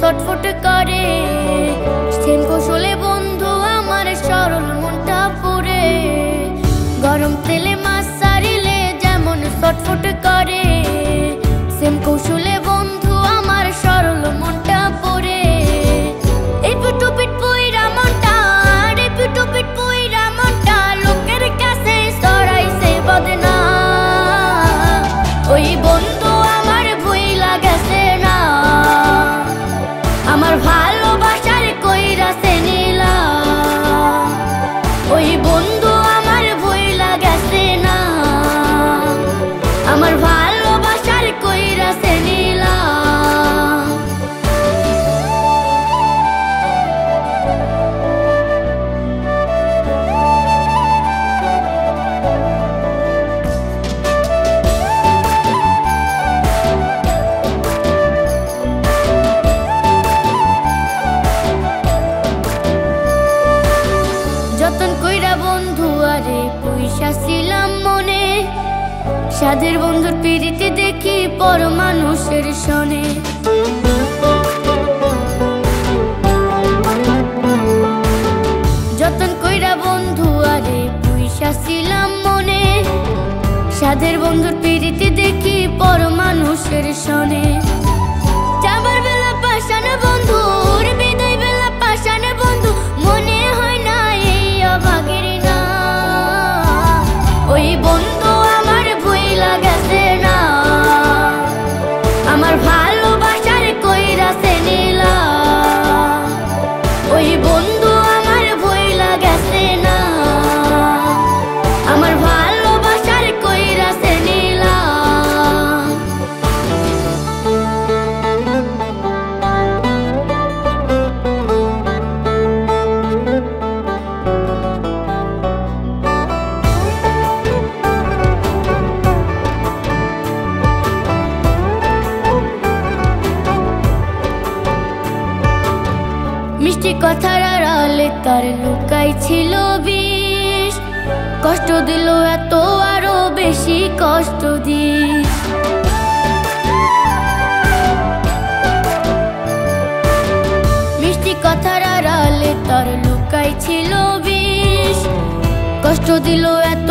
ছটফট করে সেম কৌশলে বন্ধু আমার সরল মনটা পুরে। গরম তেলে মাছ ছাড়িলে যেমন ছটফট করে সেম কৌশলে বন্ধু আমার সরল মনটা পুরে। এই পিটু পিট পুইরা মনটা রে পিটু পিট পুইরা মনটা লোকের কাছে ছড়াইছে বদনাম। ওই বন্ধু আমার ভুইলা গেছে না, আমার ভালোবাসার কইরাছে নীলা। ওই বন্ধু আমার ভুইলা গেছে না, আমার ভালোবাসার কইরাছে নীলা। যতন কইরা বন্ধু আরে পয়সা ছিলাম মনে, সাধের বন্ধুর পিড়িতে দেখি পর মানুষের শোনে। যতন কইরা বন্ধু আরে পয়সা ছিলাম মনে, সাধের বন্ধুর পিড়িতে দেখি পর মানুষের শোনে। যাবার বেলা পাশানে বন্ধুর বিদায় বেলা পাশানে বন্ধু, মনে হয় না এই অভাগের না। ওই বন্ধু আমার ভুইলা গেছে না, আমার ভালোবাসার কইরাছে নীলা। ওই বন্ধু আমার ভুইলা গেছে না, আমার ভালোবাসার কইরাছে নীলা। মিষ্টি কথার আড়ালে তার লুকাই ছিল বিষ, কষ্ট দিল এত আরো বেশি কষ্ট দিস। মিষ্টি কথার আড়ালে তার লুকাই ছিল বিষ, কষ্ট দিল এত